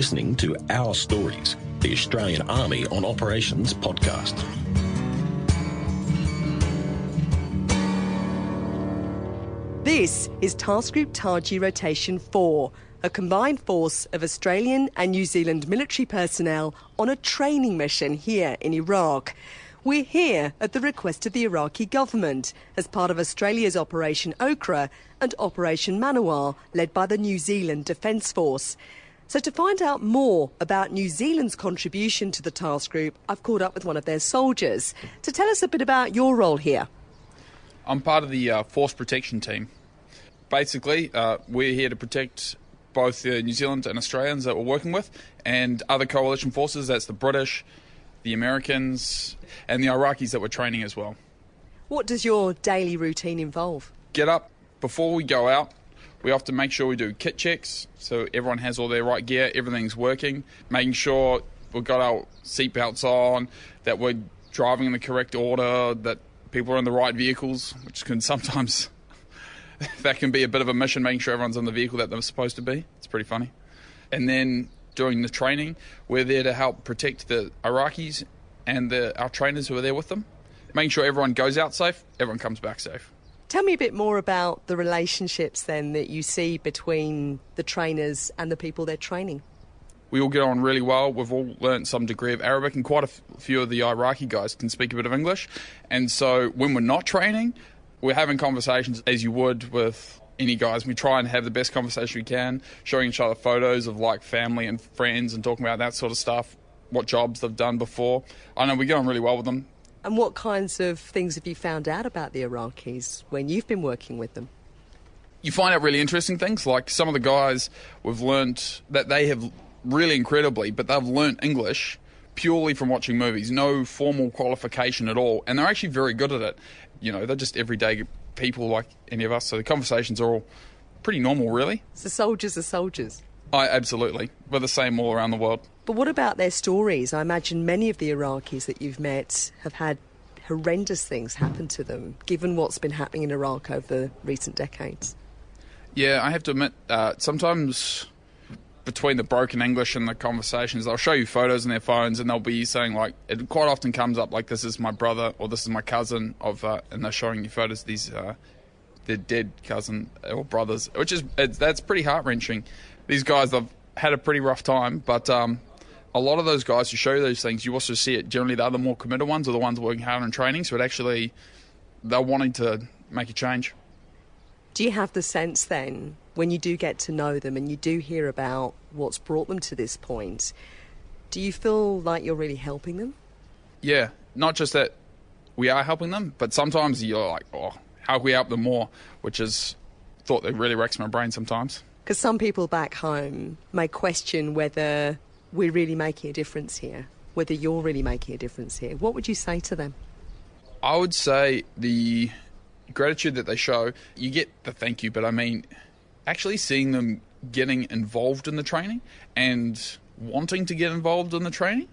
listening to Our Stories, the Australian Army on Operations podcast. This is Task Group Taji Rotation 4, a combined force of Australian and New Zealand military personnel on a training mission here in Iraq. We're here at the request of the Iraqi government as part of Australia's Operation Okra and Operation Manowar, led by the New Zealand Defence Force. So to find out more about New Zealand's contribution to the task group, I've caught up with one of their soldiers to tell us a bit about your role here. I'm part of the Force Protection Team. Basically, we're here to protect both the New Zealand and Australians that we're working with and other coalition forces, that's the British, the Americans and the Iraqis that we're training as well. What does your daily routine involve? Get up before we go out. We have to make sure we do kit checks so everyone has all their right gear, everything's working, making sure we've got our seatbelts on, that we're driving in the correct order, that people are in the right vehicles, which can sometimes, that can be a bit of a mission, making sure everyone's in the vehicle that they're supposed to be. It's pretty funny. And then during the training, we're there to help protect the Iraqis and our trainers who are there with them, making sure everyone goes out safe, everyone comes back safe. Tell me a bit more about the relationships then that you see between the trainers and the people they're training. We all get on really well. We've all learnt some degree of Arabic, and quite a few of the Iraqi guys can speak a bit of English. And so when we're not training, we're having conversations as you would with any guys. We try and have the best conversation we can, showing each other photos of like family and friends and talking about that sort of stuff, what jobs they've done before. I know we get on really well with them. And what kinds of things have you found out about the Iraqis when you've been working with them? You find out really interesting things, like some of the guys we've learnt that they have really incredibly, but they've learnt English purely from watching movies, no formal qualification at all, and they're actually very good at it. You know, they're just everyday people like any of us, so the conversations are all pretty normal, really. So soldiers are soldiers? Absolutely. We're the same all around the world. But what about their stories? I imagine many of the Iraqis that you've met have had horrendous things happen to them, given what's been happening in Iraq over the recent decades. Yeah, I have to admit, sometimes between the broken English and the conversations, they'll show you photos on their phones and they'll be saying, like, it quite often comes up like, this is my brother or this is my cousin, and they're showing you photos of these their dead cousin or brothers, which is, that's pretty heart-wrenching. These guys have had a pretty rough time, but a lot of those guys who show you those things, you also see it, generally the other more committed ones are the ones working hard on training, so it actually, they're wanting to make a change. Do you have the sense then, when you do get to know them and you do hear about what's brought them to this point, do you feel like you're really helping them? Yeah, not just that we are helping them, but sometimes you're like, oh, how can we help them more? Which is thought that really wrecks my brain sometimes. Because some people back home may question whether we're really making a difference here, whether you're really making a difference here. What would you say to them? I would say the gratitude that they show, you get the thank you, but I mean, actually seeing them getting involved in the training and wanting to get involved in the training,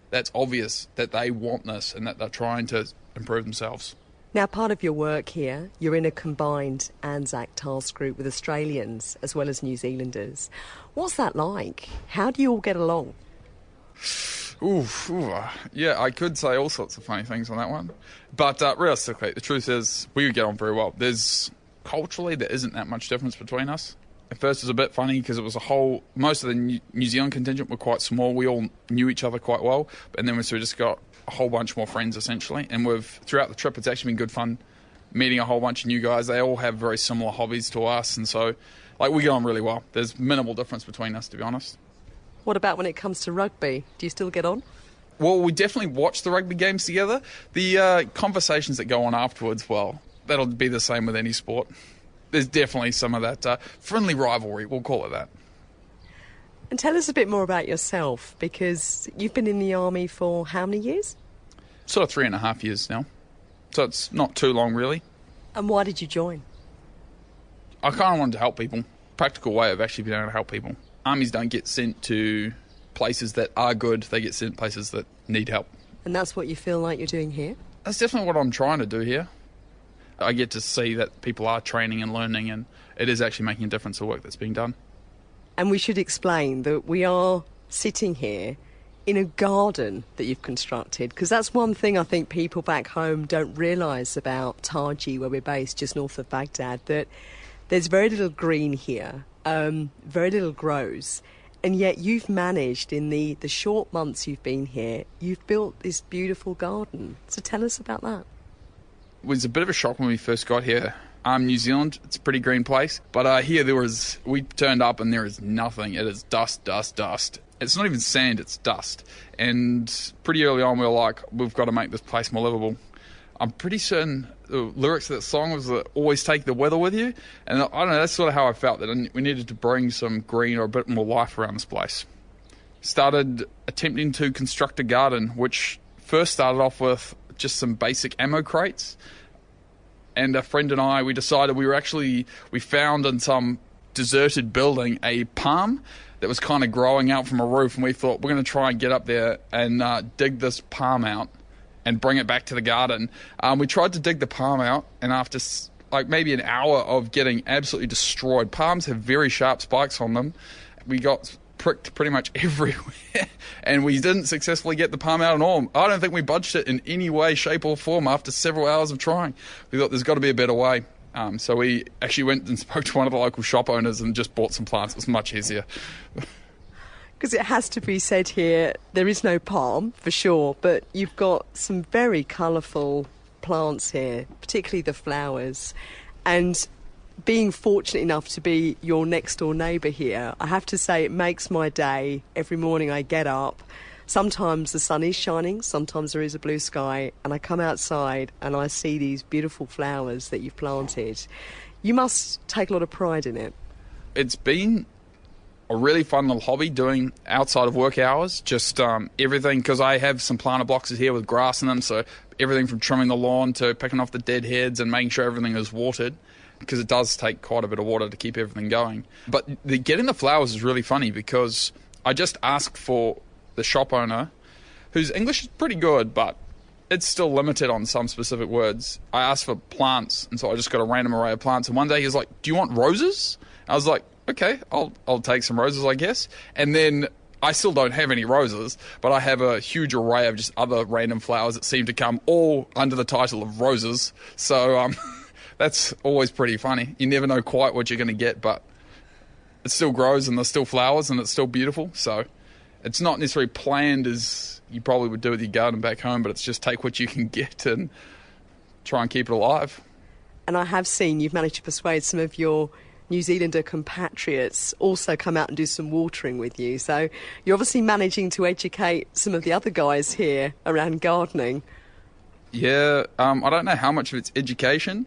that's obvious that they want this and that they're trying to improve themselves. Now, part of your work here, you're in a combined Anzac task group with Australians as well as New Zealanders. What's that like? How do you all get along? Yeah, I could say all sorts of funny things on that one. But realistically, the truth is we get on very well. Culturally, there isn't that much difference between us. At first it was a bit funny because it was most of the New Zealand contingent were quite small. We all knew each other quite well. And then we just got a whole bunch more friends, essentially. And throughout the trip, it's actually been good fun meeting a whole bunch of new guys. They all have very similar hobbies to us. And so, we get on really well. There's minimal difference between us, to be honest. What about when it comes to rugby? Do you still get on? Well, we definitely watch the rugby games together. The conversations that go on afterwards, well, that'll be the same with any sport. There's definitely some of that friendly rivalry, we'll call it that. And tell us a bit more about yourself, because you've been in the army for how many years? Sort of 3.5 years now. So it's not too long, really. And why did you join? I kind of wanted to help people. Practical way of actually being able to help people. Armies don't get sent to places that are good, they get sent places that need help. And that's what you feel like you're doing here? That's definitely what I'm trying to do here. I get to see that people are training and learning, and it is actually making a difference to the work that's being done. And we should explain that we are sitting here in a garden that you've constructed, because that's one thing I think people back home don't realise about Taji, where we're based just north of Baghdad, that there's very little green here, very little grows, and yet you've managed, in the short months you've been here, you've built this beautiful garden. So tell us about that. It was a bit of a shock when we first got here. New Zealand, it's a pretty green place, but here we turned up and there is nothing. It is dust, dust, dust. It's not even sand, it's dust. And pretty early on we were like, we've got to make this place more livable. I'm pretty certain the lyrics of that song was that always take the weather with you. And I don't know, that's sort of how I felt, that we needed to bring some green or a bit more life around this place. Started attempting to construct a garden, which first started off with just some basic ammo crates. And a friend and I, we decided we found in some deserted building a palm that was kind of growing out from a roof, and we thought we're going to try and get up there and dig this palm out and bring it back to the garden. We tried to dig the palm out, and after like maybe an hour of getting absolutely destroyed, palms have very sharp spikes on them, we got pricked pretty much everywhere, and we didn't successfully get the palm out at all. I don't think we budged it in any way, shape or form after several hours of trying. We thought there's got to be a better way. So we actually went and spoke to one of the local shop owners and just bought some plants. It was much easier. Because it has to be said here, there is no palm for sure, but you've got some very colourful plants here, particularly the flowers. And being fortunate enough to be your next door neighbour here, I have to say it makes my day every morning I get up. Sometimes the sun is shining, sometimes there is a blue sky, and I come outside and I see these beautiful flowers that you've planted. You must take a lot of pride in it. It's been a really fun little hobby doing outside of work hours, just everything, because I have some planter boxes here with grass in them, so everything from trimming the lawn to picking off the dead heads and making sure everything is watered, because it does take quite a bit of water to keep everything going. But getting the flowers is really funny, because I just asked for the shop owner, whose English is pretty good, but it's still limited on some specific words. I asked for plants, and so I just got a random array of plants. And one day he was like, "Do you want roses?" I was like, "Okay, I'll take some roses, I guess." And then I still don't have any roses, but I have a huge array of just other random flowers that seem to come all under the title of roses. So that's always pretty funny. You never know quite what you're going to get, but it still grows and there's still flowers and it's still beautiful. So it's not necessarily planned as you probably would do with your garden back home, but it's just take what you can get and try and keep it alive. And I have seen you've managed to persuade some of your New Zealander compatriots also come out and do some watering with you. So you're obviously managing to educate some of the other guys here around gardening. Yeah, I don't know how much of it's education.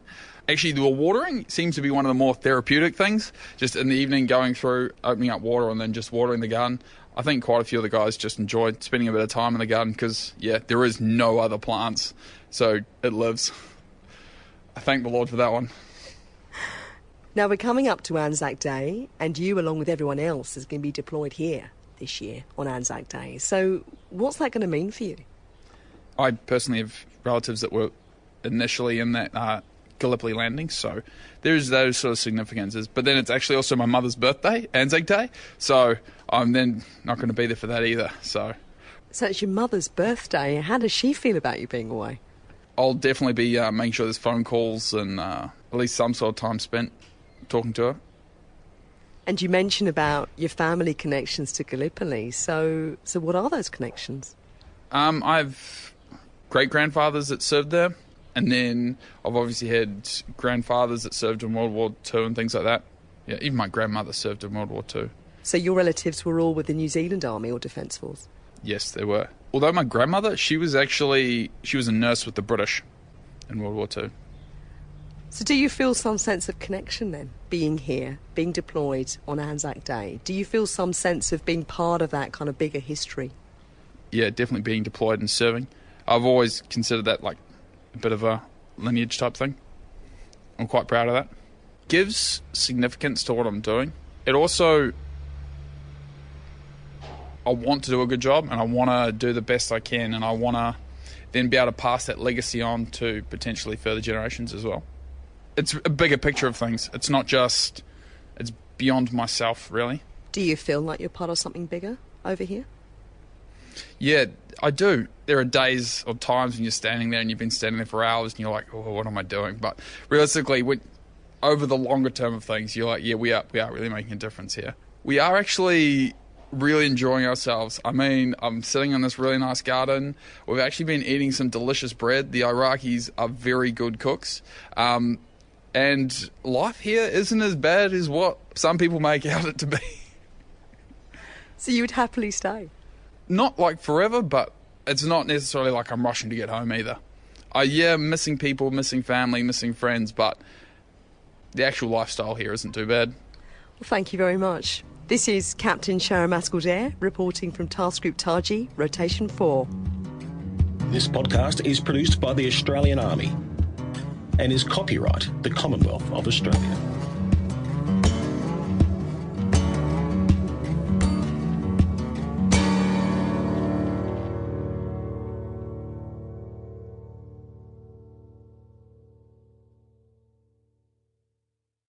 Actually, the watering seems to be one of the more therapeutic things. Just in the evening going through, opening up water and then just watering the garden. I think quite a few of the guys just enjoyed spending a bit of time in the garden because, yeah, there is no other plants. So it lives. I thank the Lord for that one. Now, we're coming up to Anzac Day, and you, along with everyone else, is going to be deployed here this year on Anzac Day. So what's that going to mean for you? I personally have relatives that were initially in that Gallipoli landing, so there's those sort of significances. But then it's actually also my mother's birthday, Anzac Day, so I'm then not going to be there for that either. So it's your mother's birthday. How does she feel about you being away? I'll definitely be making sure there's phone calls and at least some sort of time spent talking to her. And you mentioned about your family connections to Gallipoli. So what are those connections? I've great-grandfathers that served there, and then I've obviously had grandfathers that served in World War II and things like that. Yeah, even my grandmother served in World War II. So your relatives were all with the New Zealand Army or Defence Force? Yes, they were. Although my grandmother, she was a nurse with the British in World War II. So do you feel some sense of connection then, being here, being deployed on Anzac Day? Do you feel some sense of being part of that kind of bigger history? Yeah, definitely being deployed and serving. I've always considered that like a bit of a lineage type thing. I'm quite proud of that. Gives significance to what I'm doing. It also, I want to do a good job and I want to do the best I can, and I want to then be able to pass that legacy on to potentially further generations as well. It's a bigger picture of things. It's not just, it's beyond myself really. Do you feel like you're part of something bigger over here? Yeah, I do. There are days or times when you're standing there and you've been standing there for hours and you're like, oh, what am I doing? But realistically, over the longer term of things, you're like, yeah, we are really making a difference here. We are actually really enjoying ourselves. I mean, I'm sitting in this really nice garden. We've actually been eating some delicious bread. The Iraqis are very good cooks. And life here isn't as bad as what some people make out it to be. So you would happily stay? Not like forever, but it's not necessarily like I'm rushing to get home either. Missing people, missing family, missing friends, but the actual lifestyle here isn't too bad. Well, thank you very much. This is Captain Sharon Maskell-Dare reporting from Task Group Taji, Rotation 4. This podcast is produced by the Australian Army and is copyright the Commonwealth of Australia.